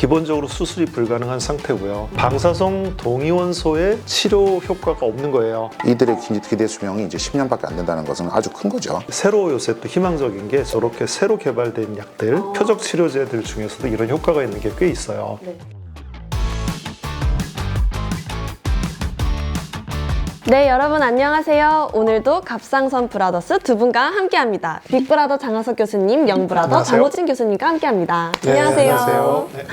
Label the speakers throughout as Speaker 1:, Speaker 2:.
Speaker 1: 기본적으로 수술이 불가능한 상태고요. 방사성 동위원소의 치료 효과가 없는 거예요.
Speaker 2: 이들의 기대 수명이 이제 10년밖에 안 된다는 것은 아주 큰 거죠.
Speaker 1: 새로 요새 또 희망적인 게 저렇게 새로 개발된 약들, 표적 치료제들 중에서도 이런 효과가 있는 게 꽤 있어요.
Speaker 3: 네, 여러분 안녕하세요. 오늘도 갑상선 브라더스 두 분과 함께합니다. 빅브라더 장하석 교수님, 영브라더
Speaker 1: 안녕하세요.
Speaker 3: 장호진 교수님과 함께합니다.
Speaker 1: 네,
Speaker 3: 안녕하세요.
Speaker 1: 안녕하세요. 네.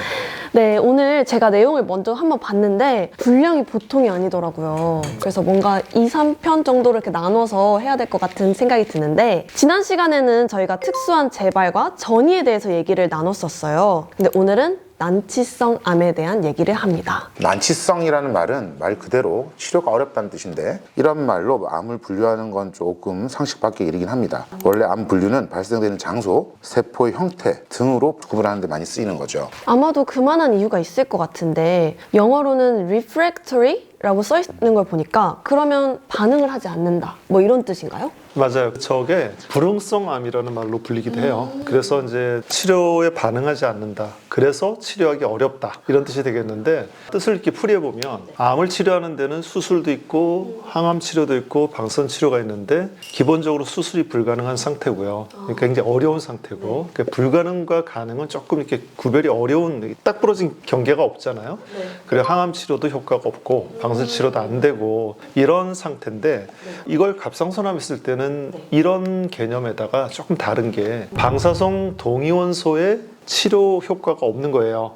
Speaker 3: 네, 오늘 제가 내용을 먼저 한번 봤는데 분량이 보통이 아니더라고요. 그래서 뭔가 2, 3편 정도로 이렇게 나눠서 해야 될 것 같은 생각이 드는데 지난 시간에는 저희가 특수한 재발과 전이에 대해서 얘기를 나눴었어요. 근데 오늘은 난치성 암에 대한 얘기를 합니다.
Speaker 2: 난치성이라는 말은 말 그대로 치료가 어렵다는 뜻인데 이런 말로 암을 분류하는 건 조금 상식 밖의 일이긴 합니다. 원래 암 분류는 발생되는 장소, 세포의 형태 등으로 구분하는 데 많이 쓰이는 거죠.
Speaker 3: 아마도 그만한 이유가 있을 것 같은데 영어로는 refractory라고 써 있는 걸 보니까 그러면 반응을 하지 않는다 뭐 이런 뜻인가요?
Speaker 1: 맞아요. 저게 불응성 암이라는 말로 불리기도 해요. 그래서 이제 치료에 반응하지 않는다. 그래서 치료하기 어렵다. 이런 뜻이 되겠는데 뜻을 이렇게 풀이해보면 암을 치료하는 데는 수술도 있고 항암 치료도 있고 방사선 치료가 있는데 기본적으로 수술이 불가능한 상태고요. 그러니까 굉장히 어려운 상태고 그러니까 불가능과 가능은 조금 이렇게 구별이 어려운 딱 부러진 경계가 없잖아요. 그리고 항암 치료도 효과가 없고 방사선 치료도 안 되고 이런 상태인데 이걸 갑상선암 했을 때는 이런 개념에다가 조금 다른 게 방사성 동위원소의 치료 효과가 없는 거예요.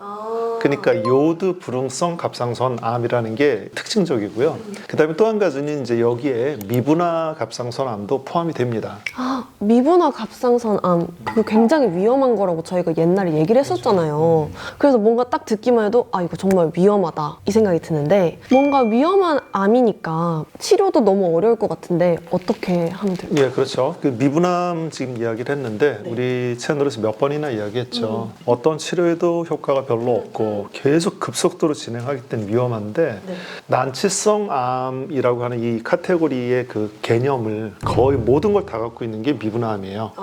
Speaker 1: 그러니까 요드 불응성 갑상선 암이라는 게 특징적이고요. 그다음에 또 한 가지는 이제 여기에 미분화 갑상선 암도 포함이 됩니다.
Speaker 3: 아, 미분화 갑상선 암 그거 굉장히 위험한 거라고 저희가 옛날에 얘기를 했었잖아요. 그래서 뭔가 딱 듣기만 해도 아 이거 정말 위험하다 이 생각이 드는데 뭔가 위험한 암이니까 치료도 너무 어려울 것 같은데 어떻게 하면 될까요?
Speaker 1: 예, 그렇죠. 그 미분암 지금 이야기를 했는데 우리 채널에서 몇 번이나 이야기했죠. 어떤 치료에도 효과가 별로 없고 계속 급속도로 진행하기 때문에 위험한데 난치성 암이라고 하는 이 카테고리의 그 개념을 거의 모든 걸 다 갖고 있는 게 미분암이에요.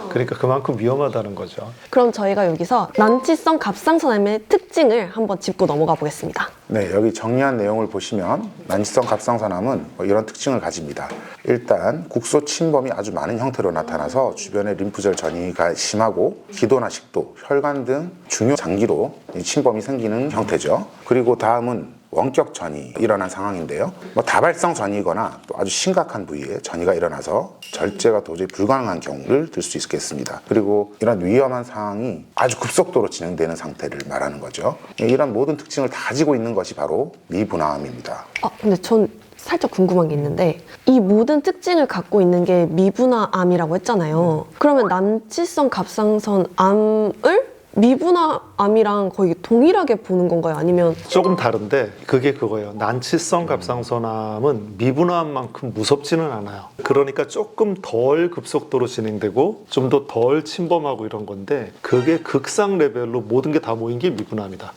Speaker 1: 그러니까 그만큼 위험하다는 거죠.
Speaker 3: 그럼 저희가 여기서 난치성 갑상선 암의 특징을 한번 짚고 넘어가 보겠습니다.
Speaker 2: 네, 여기 정리한 내용을 보시면 난치성 갑상선암은 이런 특징을 가집니다. 일단 국소 침범이 아주 많은 형태로 나타나서 주변에 림프절 전이가 심하고 기도나 식도, 혈관 등 중요 장기로 침범이 생기는 형태죠. 그리고 다음은 원격 전이 일어난 상황인데요. 다발성 전이거나 또 아주 심각한 부위에 전이가 일어나서 절제가 도저히 불가능한 경우를 들 수 있겠습니다. 그리고 이런 위험한 상황이 아주 급속도로 진행되는 상태를 말하는 거죠. 이런 모든 특징을 다 가지고 있는 것이 바로 미분화암입니다.
Speaker 3: 근데 전 살짝 궁금한 게 있는데 이 모든 특징을 갖고 있는 게 미분화암이라고 했잖아요. 그러면 난치성 갑상선 암을 미분화암이랑 거의 동일하게 보는 건가요? 아니면
Speaker 1: 조금 다른데 그게 그거예요. 난치성 갑상선암은 미분암만큼 무섭지는 않아요. 그러니까 조금 덜 급속도로 진행되고 좀 더 덜 침범하고 이런 건데 그게 극상 레벨로 모든 게 다 모인 게 미분암이다.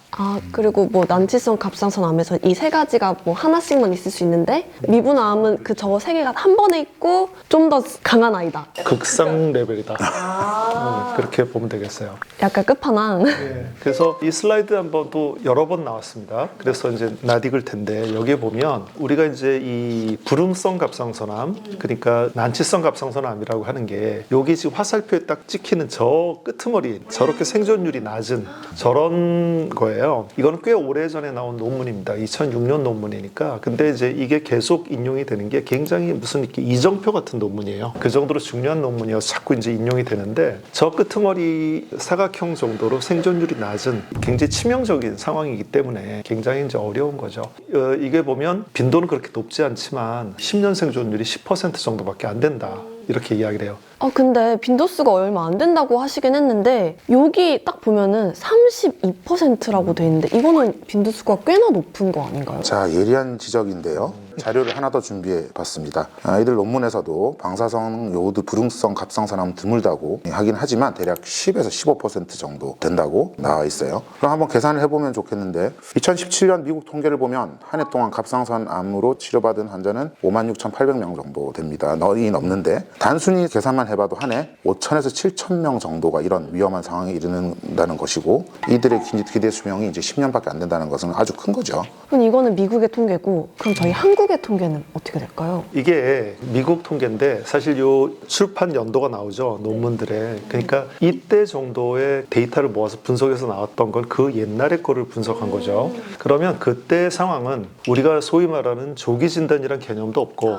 Speaker 3: 그리고 뭐 난치성 갑상선암에서 이 세 가지가 뭐 하나씩만 있을 수 있는데 미분화암은 그 저 세 개가 한 번에 있고 좀 더 강한 아이다.
Speaker 1: 극상 레벨이다. 그렇게 보면 되겠어요.
Speaker 3: 약간 끝판왕.
Speaker 1: 네, 그래서 이 슬라이드 한번 또 여러 번 나왔습니다. 그래서 이제 낯익을 텐데 여기에 보면 우리가 이제 이 불응성 갑상선암, 그러니까 난치성 갑상선암이라고 하는 게 여기 지금 화살표에 딱 찍히는 저 끄트머리 저렇게 생존율이 낮은 저런 거예요. 이거는 꽤 오래전에 나온 논문입니다. 2006년 논문이니까. 근데 이제 이게 계속 인용이 되는 게 굉장히 무슨 이렇게 이정표 같은 논문이에요. 그 정도로 중요한 논문이어서 자꾸 이제 인용이 되는데 저 끄트머리 사각형 정도로 생존율이 낮은 굉장히 치명적인 상황이기 때문에 굉장히 이제 어려운 거죠. 이게 보면 빈도는 그렇게 높지 않지만 10년 생존율이 10% 정도밖에 안 된다. 이렇게 이야기를 해요.
Speaker 3: 근데 빈도수가 얼마 안 된다고 하시긴 했는데 여기 딱 보면은 32%라고 돼 있는데 이거는 빈도수가 꽤나 높은 거 아닌가요?
Speaker 2: 자, 예리한 지적인데요. 자료를 하나 더 준비해 봤습니다. 이들 논문에서도 방사성 요오드 불응성 갑상선암은 드물다고 하긴 하지만 대략 10에서 15% 정도 된다고 나와 있어요. 그럼 한번 계산을 해보면 좋겠는데 2017년 미국 통계를 보면 한 해 동안 갑상선암으로 치료받은 환자는 56,800명 정도 됩니다. 이 넘는데 단순히 계산만 해봐도 한 해 5,000에서 7,000명 정도가 이런 위험한 상황에 이르는다는 것이고 이들의 기대 수명이 이제 10년밖에 안 된다는 것은 아주 큰 거죠.
Speaker 3: 그럼 이거는 미국의 통계고 그럼 저희 한국의 통계는 어떻게 될까요?
Speaker 1: 이게 미국 통계인데 사실 요 출판 연도가 나오죠. 논문들에. 그러니까 이때 정도의 데이터를 모아서 분석해서 나왔던 건 그 옛날의 거를 분석한 거죠. 그러면 그때 상황은 우리가 소위 말하는 조기 진단이란 개념도 없고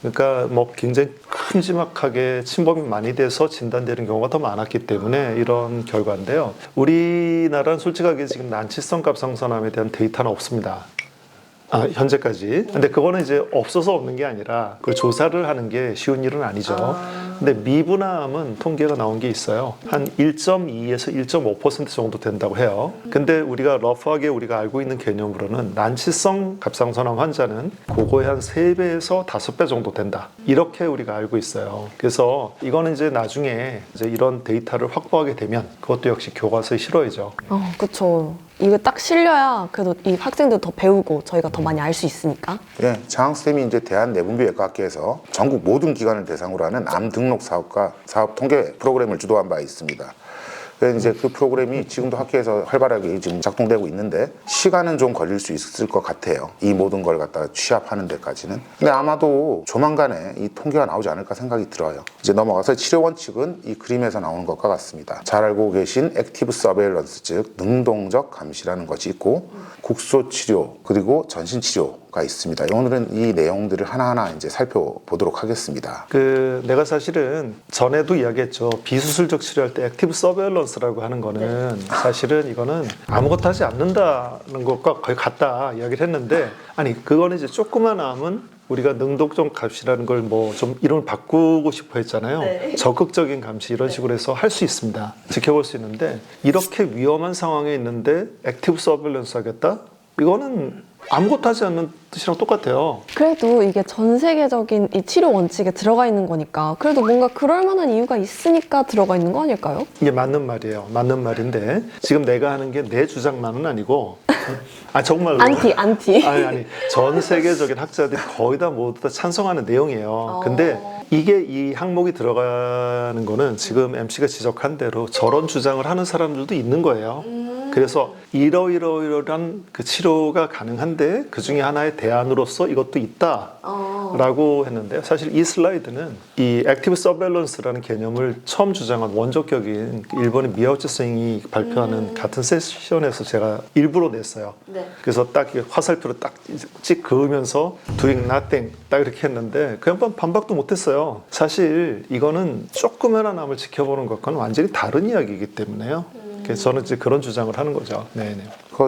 Speaker 1: 그러니까 뭐 굉장히 큼지막하게 침범이 많이 돼서 진단되는 경우가 더 많았기 때문에 이런 결과인데요. 우리나라는 솔직하게 지금 난치성 갑상선암에 대한 데이터는 없습니다. 현재까지. 근데 그거는 이제 없어서 없는 게 아니라 그걸 조사를 하는 게 쉬운 일은 아니죠. 근데 미분암은 통계가 나온 게 있어요. 한 1.2에서 1.5% 정도 된다고 해요. 근데 우리가 러프하게 우리가 알고 있는 개념으로는 난치성 갑상선암 환자는 그거의 한 3배에서 5배 정도 된다. 이렇게 우리가 알고 있어요. 그래서 이거는 이제 나중에 이제 이런 데이터를 확보하게 되면 그것도 역시 교과서에 실어야죠.
Speaker 3: 그쵸. 이거 딱 실려야 그래도 이 학생들 더 배우고 저희가 더 많이 알 수 있으니까.
Speaker 2: 예, 장학쌤이 이제 대한내분비외과학회에서 전국 모든 기관을 대상으로 하는 암 등록 사업 통계 프로그램을 주도한 바 있습니다. 그래서 이제 그 프로그램이 지금도 학회에서 활발하게 지금 작동되고 있는데 시간은 좀 걸릴 수 있을 것 같아요. 이 모든 걸 갖다가 취합하는 데까지는. 근데 아마도 조만간에 이 통계가 나오지 않을까 생각이 들어요. 이제 넘어가서 치료 원칙은 이 그림에서 나오는 것과 같습니다. 잘 알고 계신 액티브 서베일런스, 즉 능동적 감시라는 것이 있고 국소 치료 그리고 전신 치료가 있습니다. 오늘은 이 내용들을 하나하나 이제 살펴보도록 하겠습니다.
Speaker 1: 내가 사실은 전에도 이야기했죠. 비수술적 치료할 때 액티브 서베일런스라고 하는 거는 사실은 이거는 아무것도 하지 않는다는 것과 거의 같다 이야기를 했는데 아니 그거는 이제 조그만 암은 우리가 능동적 감시라는 걸 뭐 좀 이름을 바꾸고 싶어 했잖아요. 적극적인 감시 이런 식으로 해서 할 수 있습니다. 지켜볼 수 있는데 이렇게 위험한 상황에 있는데 액티브 서베일런스 하겠다? 이거는 아무것도 하지 않는 뜻이랑 똑같아요.
Speaker 3: 그래도 이게 전 세계적인 이 치료 원칙에 들어가 있는 거니까 그래도 뭔가 그럴 만한 이유가 있으니까 들어가 있는 거 아닐까요?
Speaker 1: 이게 맞는 말이에요. 맞는 말인데 지금 내가 하는 게 내 주장만은 아니고 정말로
Speaker 3: 안티.
Speaker 1: 아니 전 세계적인 학자들이 거의 다 모두 다 찬성하는 내용이에요. 근데 이게 이 항목이 들어가는 거는 지금 MC가 지적한 대로 저런 주장을 하는 사람들도 있는 거예요. 그래서 이러이러이러한 그 치료가 가능한데 그 중에 하나의 대안으로서 이것도 있다라고 했는데 사실 이 슬라이드는 이 액티브 서베일런스라는 개념을 처음 주장한 원조격인 일본의 미야우치 선생이 발표하는 같은 세션에서 제가 일부러 냈어요. 그래서 딱 화살표로 딱 찍 그으면서 doing nothing 딱 이렇게 했는데 그 양반 반박도 못했어요. 사실 이거는 조그마한 암을 지켜보는 것과는 완전히 다른 이야기이기 때문에요. 그래서 저는 이제 그런 주장을 하는 거죠. 네네.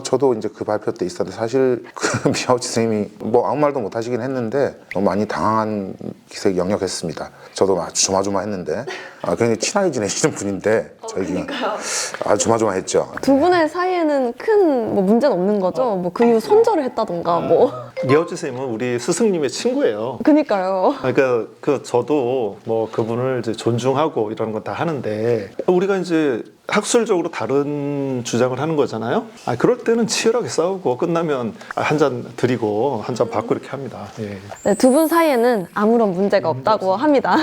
Speaker 2: 저도 이제 그 발표 때 있었는데 사실 그 미야우치 선생님이 뭐 아무 말도 못 하시긴 했는데 너무 많이 당황한 기색이 역력했습니다. 저도 아주 조마조마했는데 굉장히 친하게 지내시는 분인데 저희가 아주 조마조마했죠.
Speaker 3: 두 분의 사이에는 큰 뭐 문제는 없는 거죠? 뭐 그 이후 손절을 했다던가 뭐.
Speaker 1: 미야우치 선생님은 우리 스승님의 친구예요.
Speaker 3: 그니까요.
Speaker 1: 그러니까 저도 뭐 그분을 이제 존중하고 이런 건 다 하는데 우리가 이제 학술적으로 다른 주장을 하는 거잖아요. 그럴 때는 치열하게 싸우고 끝나면 한 잔 드리고 한 잔 받고 이렇게 합니다. 예.
Speaker 3: 네, 두 분 사이에는 아무런 문제가 없다고 합니다.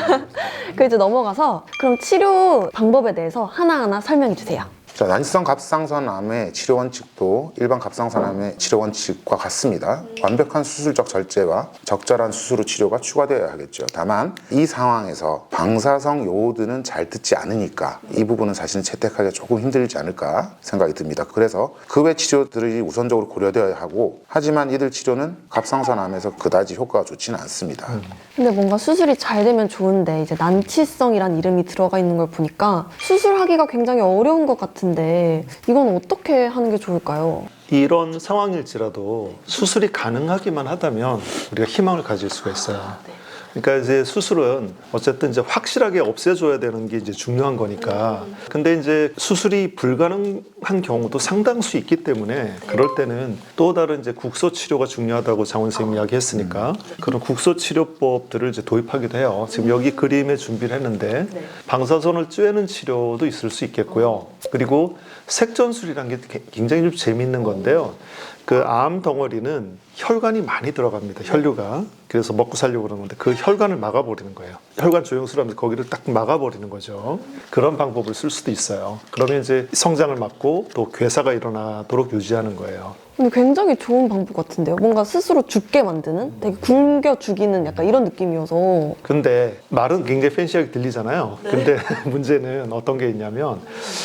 Speaker 3: 그 이제 넘어가서 그럼 치료 방법에 대해서 하나하나 설명해 주세요.
Speaker 2: 자, 난치성 갑상선암의 치료 원칙도 일반 갑상선암의 치료 원칙과 같습니다. 완벽한 수술적 절제와 적절한 수술 후 치료가 추가되어야 하겠죠. 다만 이 상황에서 방사성 요오드는 잘 듣지 않으니까 이 부분은 사실은 채택하기가 조금 힘들지 않을까 생각이 듭니다. 그래서 그 외 치료들이 우선적으로 고려되어야 하고 하지만 이들 치료는 갑상선암에서 그다지 효과가 좋지는 않습니다.
Speaker 3: 근데 뭔가 수술이 잘 되면 좋은데 이제 난치성이란 이름이 들어가 있는 걸 보니까 수술하기가 굉장히 어려운 것 같은데 이건 어떻게 하는 게 좋을까요?
Speaker 1: 이런 상황일지라도 수술이 가능하기만 하다면 우리가 희망을 가질 수가 있어요. 그러니까 이제 수술은 어쨌든 이제 확실하게 없애줘야 되는 게 이제 중요한 거니까. 근데 이제 수술이 불가능한 경우도 상당수 있기 때문에 그럴 때는 또 다른 이제 국소 치료가 중요하다고 장원 선생님이 이야기했으니까 그런 국소 치료법들을 이제 도입하기도 해요. 지금 여기 그림에 준비를 했는데 방사선을 쬐는 치료도 있을 수 있겠고요. 그리고 색전술이라는 게 굉장히 좀 재밌는 건데요. 그 암 덩어리는 혈관이 많이 들어갑니다. 혈류가. 그래서 먹고 살려고 그러는 건데 그 혈관을 막아버리는 거예요. 혈관 조영술하면서 거기를 딱 막아버리는 거죠. 그런 방법을 쓸 수도 있어요. 그러면 이제 성장을 막고 또 괴사가 일어나도록 유지하는 거예요.
Speaker 3: 근데 굉장히 좋은 방법 같은데요. 뭔가 스스로 죽게 만드는? 되게 굶겨 죽이는 약간 이런 느낌이어서.
Speaker 1: 근데 말은 굉장히 팬시하게 들리잖아요. 근데 문제는 어떤 게 있냐면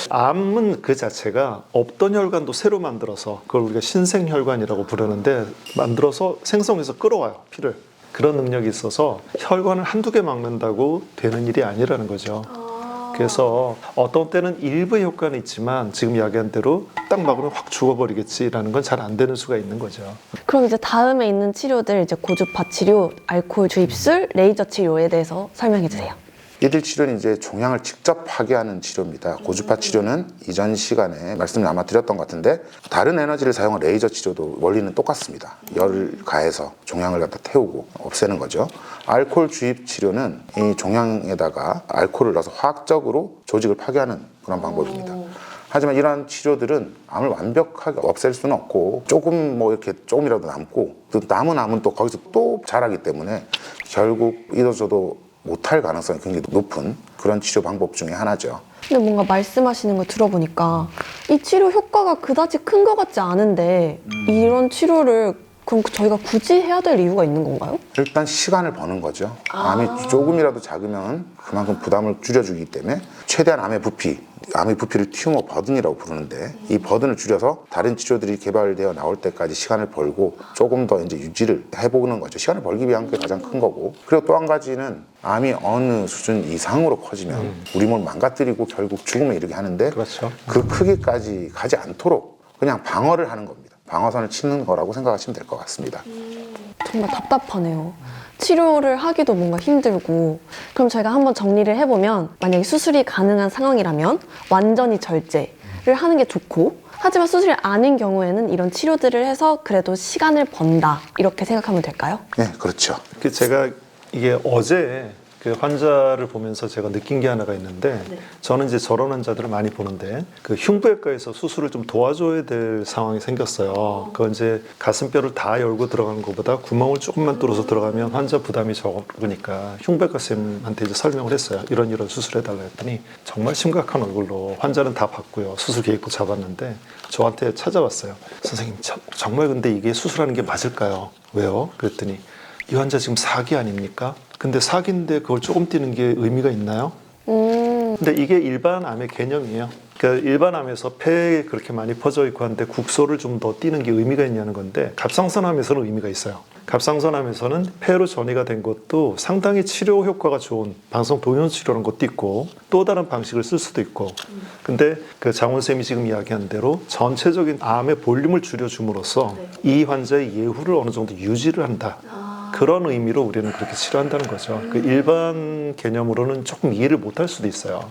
Speaker 1: 암은 그 자체가 없던 혈관도 새로 만들어서 그걸 우리가 신생혈관이라고 부르는데 만들어서 생성해서 끌어와요. 피를. 그런 능력이 있어서 혈관을 한두 개 막는다고 되는 일이 아니라는 거죠. 그래서 어떤 때는 일부의 효과는 있지만 지금 이야기한 대로 딱 막으면 확 죽어버리겠지라는 건 잘 안 되는 수가 있는 거죠.
Speaker 3: 그럼 이제 다음에 있는 치료들, 이제 고주파 치료, 알코올 주입술, 레이저 치료에 대해서 설명해 주세요.
Speaker 2: 일일 치료는 이제 종양을 직접 파괴하는 치료입니다. 고주파 치료는 이전 시간에 말씀을 아마 드렸던 것 같은데 다른 에너지를 사용한 레이저 치료도 원리는 똑같습니다. 열을 가해서 종양을 갖다 태우고 없애는 거죠. 알코올 주입 치료는 이 종양에다가 알코올을 넣어서 화학적으로 조직을 파괴하는 그런 방법입니다. 하지만 이러한 치료들은 암을 완벽하게 없앨 수는 없고 조금 뭐 이렇게 조금이라도 남고 또 남은 암은 또 거기서 또 자라기 때문에 결국 잊어져도 못할 가능성이 굉장히 높은 그런 치료 방법 중에 하나죠.
Speaker 3: 근데 뭔가 말씀하시는 걸 들어보니까 이 치료 효과가 그다지 큰 것 같지 않은데 이런 치료를 그럼 저희가 굳이 해야 될 이유가 있는 건가요?
Speaker 2: 일단 시간을 버는 거죠. 암이 조금이라도 작으면 그만큼 부담을 줄여주기 때문에 최대한 암의 부피를 튜머 버든이라고 부르는데 이 버든을 줄여서 다른 치료들이 개발되어 나올 때까지 시간을 벌고 조금 더 이제 유지를 해보는 거죠. 시간을 벌기 위한 게 가장 큰 거고. 그리고 또 한 가지는 암이 어느 수준 이상으로 커지면 우리 몸을 망가뜨리고 결국 죽음에 이르게 하는데
Speaker 1: 그렇죠.
Speaker 2: 그 크기까지 가지 않도록 그냥 방어를 하는 겁니다. 방어선을 치는 거라고 생각하시면 될 것 같습니다.
Speaker 3: 정말 답답하네요. 치료를 하기도 뭔가 힘들고. 그럼 저희가 한번 정리를 해보면 만약에 수술이 가능한 상황이라면 완전히 절제를 하는 게 좋고 하지만 수술이 아닌 경우에는 이런 치료들을 해서 그래도 시간을 번다 이렇게 생각하면 될까요?
Speaker 2: 네, 그렇죠.
Speaker 1: 그 제가 이게 어제 그 환자를 보면서 제가 느낀 게 하나가 있는데 저는 이제 저런 환자들을 많이 보는데 그 흉부외과에서 수술을 좀 도와줘야 될 상황이 생겼어요. 그건 이제 가슴뼈를 다 열고 들어가는 것보다 구멍을 조금만 뚫어서 들어가면 환자 부담이 적으니까 흉부외과 쌤한테 이제 설명을 했어요. 이런 수술해달라 했더니 정말 심각한 얼굴로 환자는 다 봤고요. 수술 계획도 잡았는데 저한테 찾아왔어요. 선생님 정말 근데 이게 수술하는 게 맞을까요? 왜요? 그랬더니 이 환자 지금 사기 아닙니까? 근데 사기인데 그걸 조금 띄는 게 의미가 있나요? 근데 이게 일반 암의 개념이에요. 그러니까 일반 암에서 폐에 그렇게 많이 퍼져 있고 한데 국소를 좀 더 띄는 게 의미가 있냐는 건데 갑상선암에서는 의미가 있어요. 갑상선암에서는 폐로 전이가 된 것도 상당히 치료 효과가 좋은 방사선 동형 치료라는 것도 있고 또 다른 방식을 쓸 수도 있고 근데 그 장원 쌤이 지금 이야기한 대로 전체적인 암의 볼륨을 줄여줌으로써 이 환자의 예후를 어느 정도 유지를 한다. 그런 의미로 우리는 그렇게 치료한다는 거죠. 그 일반 개념으로는 조금 이해를 못할 수도 있어요.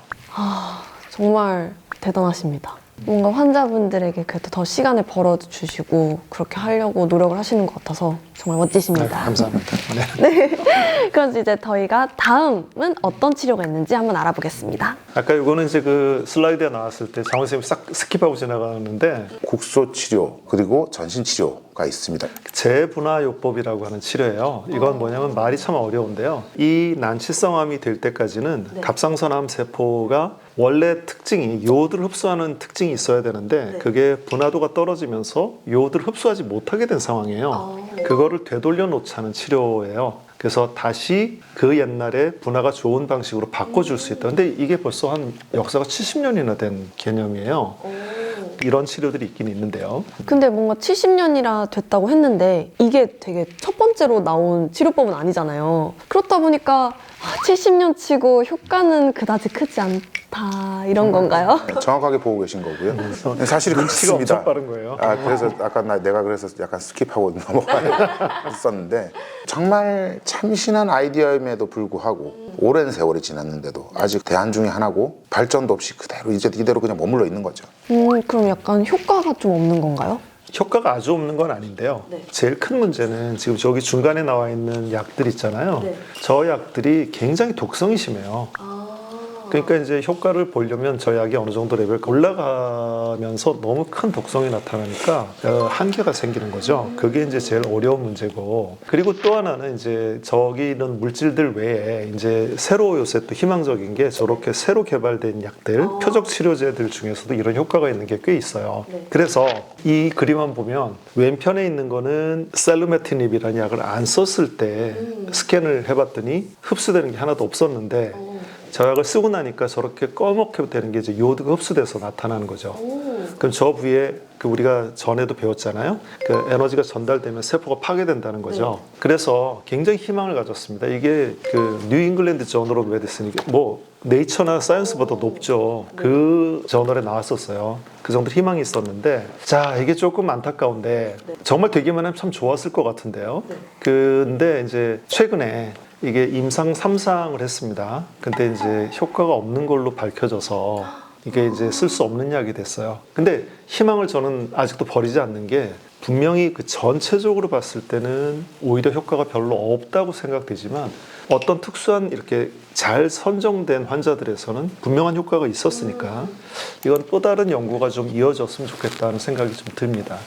Speaker 3: 정말 대단하십니다. 뭔가 환자분들에게 그래도 더 시간을 벌어주시고 그렇게 하려고 노력을 하시는 것 같아서 정말 멋지십니다.
Speaker 1: 감사합니다. 네.
Speaker 3: 그럼 이제 저희가 다음은 어떤 치료가 있는지 한번 알아보겠습니다.
Speaker 1: 아까 이거는 이제 그 슬라이드에 나왔을 때 장원 쌤이 싹 스킵하고 지나가는데
Speaker 2: 국소 치료 그리고 전신 치료가 있습니다.
Speaker 1: 재분화요법이라고 하는 치료예요. 이건 뭐냐면 말이 참 어려운데요. 이 난치성암이 될 때까지는 갑상선암 세포가 원래 특징이 요오드를 흡수하는 특징이 있어야 되는데 그게 분화도가 떨어지면서 요오드를 흡수하지 못하게 된 상황이에요. 그거를 되돌려 놓자는 치료예요. 그래서 다시 그 옛날에 분화가 좋은 방식으로 바꿔줄 수 있다. 근데 이게 벌써 한 역사가 70년이나 된 개념이에요. 이런 치료들이 있긴 있는데요.
Speaker 3: 근데 뭔가 70년이나 됐다고 했는데 이게 되게 첫 번째로 나온 치료법은 아니잖아요. 그렇다 보니까 70년 치고 효과는 그다지 크지 않다 좋다 이런 건가요?
Speaker 2: 정확하게 보고 계신 거고요. 사실이
Speaker 1: 눈치가
Speaker 2: 그렇습니다.
Speaker 1: 엄청 빠른 거예요.
Speaker 2: 그래서 아까 내가 그래서 약간 스킵하고 넘어갔었는데 정말 참신한 아이디어임에도 불구하고 오랜 세월이 지났는데도 아직 대안 중에 하나고 발전도 없이 그대로 이대로 그냥 머물러 있는 거죠.
Speaker 3: 그럼 약간 효과가 좀 없는 건가요?
Speaker 1: 효과가 아주 없는 건 아닌데요. 제일 큰 문제는 지금 저기 중간에 나와 있는 약들 있잖아요. 저 약들이 굉장히 독성이 심해요. 그러니까 이제 효과를 보려면 저 약이 어느 정도 레벨 올라가면서 너무 큰 독성이 나타나니까 한계가 생기는 거죠. 그게 이제 제일 어려운 문제고. 그리고 또 하나는 이제 저기 있는 물질들 외에 이제 새로 요새 또 희망적인 게 저렇게 새로 개발된 약들, 표적 치료제들 중에서도 이런 효과가 있는 게 꽤 있어요. 그래서 이 그림만 보면 왼편에 있는 거는 셀루메티닙이라는 약을 안 썼을 때 스캔을 해봤더니 흡수되는 게 하나도 없었는데 저 약을 쓰고 나니까 저렇게 꺼멓게 되는 게 이제 요오드가 흡수돼서 나타나는 거죠. 그럼 저 부위에 우리가 전에도 배웠잖아요. 그 에너지가 전달되면 세포가 파괴된다는 거죠. 그래서 굉장히 희망을 가졌습니다. 이게 그 뉴잉글랜드 저널 오브 메디슨 이게 뭐 네이처나 사이언스보다 높죠. 그 저널에 나왔었어요. 그 정도 희망이 있었는데 자 이게 조금 안타까운데 정말 되기만 하면 참 좋았을 것 같은데요. 근데 이제 최근에 이게 임상 3상을 했습니다. 근데 이제 효과가 없는 걸로 밝혀져서 이게 이제 쓸 수 없는 약이 됐어요. 근데 희망을 저는 아직도 버리지 않는 게 분명히 그 전체적으로 봤을 때는 오히려 효과가 별로 없다고 생각되지만 어떤 특수한 이렇게 잘 선정된 환자들에서는 분명한 효과가 있었으니까 이건 또 다른 연구가 좀 이어졌으면 좋겠다는 생각이 좀 듭니다.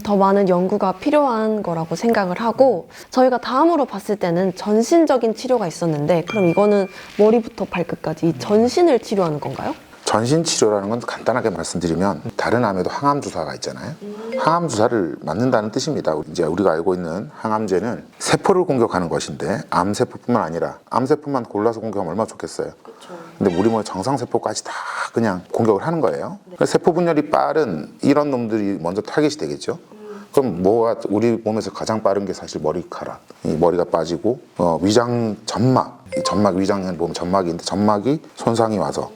Speaker 3: 더 많은 연구가 필요한 거라고 생각을 하고 저희가 다음으로 봤을 때는 전신적인 치료가 있었는데 그럼 이거는 머리부터 발끝까지 이 전신을 치료하는 건가요?
Speaker 2: 전신 치료라는 건 간단하게 말씀드리면 다른 암에도 항암 주사가 있잖아요. 항암 주사를 맞는다는 뜻입니다. 이제 우리가 알고 있는 항암제는 세포를 공격하는 것인데 암세포뿐만 아니라 암세포만 골라서 공격하면 얼마나 좋겠어요. 근데 우리 몸의 정상세포까지 다 그냥 공격을 하는 거예요. 그러니까 세포 분열이 빠른 이런 놈들이 먼저 타겟이 되겠죠. 그럼 뭐가 우리 몸에서 가장 빠른 게 사실 머리카락, 이 머리가 빠지고 위장 점막, 이 점막 위장에 보면 점막이 있는데 점막이 손상이 와서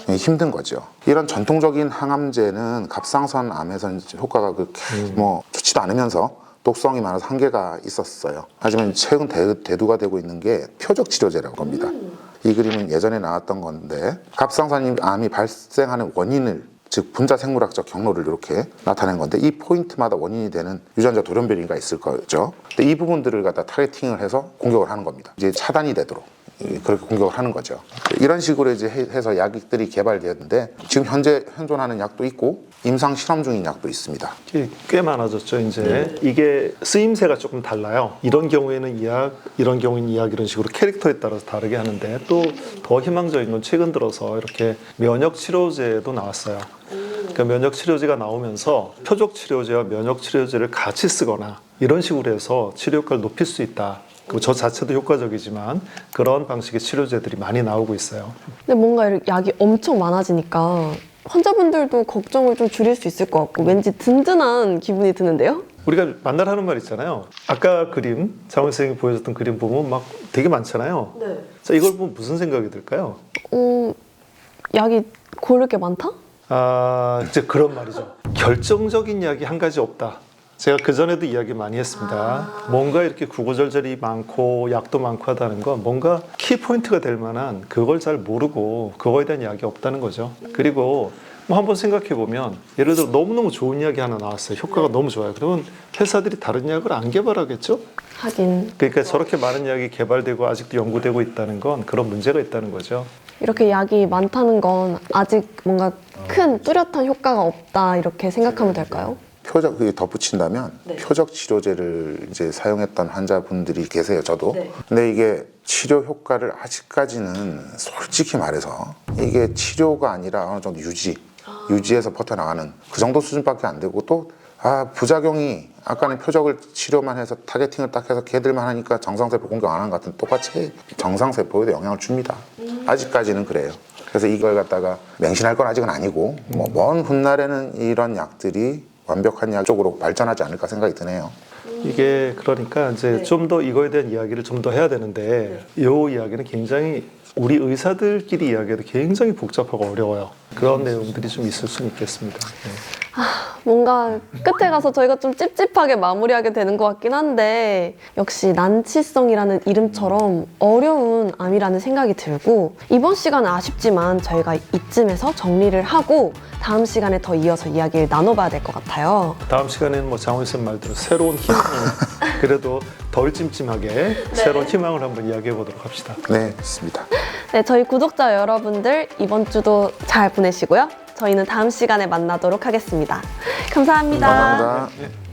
Speaker 2: 힘든 거죠. 이런 전통적인 항암제는 갑상선 암에서는 효과가 그렇게 뭐 좋지도 않으면서 독성이 많아서 한계가 있었어요. 하지만 최근 대두가 되고 있는 게 표적 치료제라고 합니다. 이 그림은 예전에 나왔던 건데 갑상선 암이 발생하는 원인을 즉 분자 생물학적 경로를 이렇게 나타낸 건데 이 포인트마다 원인이 되는 유전자 돌연변이가 있을 거죠. 근데 이 부분들을 갖다 타겟팅을 해서 공격을 하는 겁니다. 이제 차단이 되도록. 그렇게 공격을 하는 거죠. 이런 식으로 이제 해서 약들이 개발되었는데 지금 현재 현존하는 약도 있고 임상 실험 중인 약도 있습니다.
Speaker 1: 꽤 많아졌죠. 이제 이게 쓰임새가 조금 달라요. 이런 경우에는 이 약, 이런 경우에는 이 약 이런 식으로 캐릭터에 따라서 다르게 하는데 또 더 희망적인 건 최근 들어서 이렇게 면역 치료제도 나왔어요. 그러니까 면역 치료제가 나오면서 표적 치료제와 면역 치료제를 같이 쓰거나 이런 식으로 해서 치료 효과를 높일 수 있다. 저 자체도 효과적이지만 그런 방식의 치료제들이 많이 나오고 있어요.
Speaker 3: 근데 뭔가 이렇게 약이 엄청 많아지니까 환자분들도 걱정을 좀 줄일 수 있을 것 같고 왠지 든든한 기분이 드는데요?
Speaker 1: 우리가 만날 하는 말 있잖아요. 아까 그림, 장원 선생님이 보여줬던 그림 보면 막 되게 많잖아요.
Speaker 3: 네.
Speaker 1: 자, 이걸 보면 무슨 생각이 들까요?
Speaker 3: 약이 고를 게 많다?
Speaker 1: 이제 그런 말이죠. 결정적인 약이 한 가지 없다. 제가 그전에도 이야기 많이 했습니다. 뭔가 이렇게 구구절절이 많고 약도 많고 하다는 건 뭔가 키포인트가 될 만한 그걸 잘 모르고 그거에 대한 약이 없다는 거죠. 그리고 뭐 한번 생각해 보면 예를 들어 너무너무 좋은 약이 하나 나왔어요. 효과가 너무 좋아요. 그러면 회사들이 다른 약을 안 개발하겠죠?
Speaker 3: 하긴
Speaker 1: 그러니까 저렇게 많은 약이 개발되고 아직도 연구되고 있다는 건 그런 문제가 있다는 거죠.
Speaker 3: 이렇게 약이 많다는 건 아직 뭔가 큰 뚜렷한 효과가 없다 이렇게 생각하면 될까요?
Speaker 2: 표적 덧붙인다면 표적 치료제를 이제 사용했던 환자분들이 계세요. 저도. 근데 이게 치료 효과를 아직까지는 솔직히 말해서 이게 치료가 아니라 어느 정도 유지해서 버텨나가는 그 정도 수준밖에 안 되고 또 부작용이 아까는 표적을 치료만 해서 타겟팅을 딱 해서 걔들만 하니까 정상세포 공격 안 하는 것 같은 똑같이 정상세포에도 영향을 줍니다. 아직까지는 그래요. 그래서 이걸 갖다가 맹신할 건 아직은 아니고 먼 훗날에는 이런 약들이 완벽한 약 쪽으로 발전하지 않을까 생각이 드네요.
Speaker 1: 이게 그러니까 이제 좀 더 이거에 대한 이야기를 좀 더 해야 되는데 이 이야기는 굉장히 우리 의사들끼리 이야기해도 굉장히 복잡하고 어려워요. 그런 내용들이 좀 있을 수는 있겠습니다. 네.
Speaker 3: 뭔가 끝에 가서 저희가 좀 찝찝하게 마무리하게 되는 것 같긴 한데 역시 난치성이라는 이름처럼 어려운 암이라는 생각이 들고 이번 시간은 아쉽지만 저희가 이쯤에서 정리를 하고 다음 시간에 더 이어서 이야기를 나눠봐야 될 것 같아요.
Speaker 1: 다음 시간에는 뭐 장원 쌤 말대로 새로운 희망을 그래도 덜 찜찜하게 새로운 희망을 한번 이야기해 보도록 합시다.
Speaker 2: 네, 좋습니다.
Speaker 3: 네, 저희 구독자 여러분들 이번 주도 잘 보내시고요. 저희는 다음 시간에 만나도록 하겠습니다. 감사합니다.
Speaker 2: 감사합니다.
Speaker 1: 네.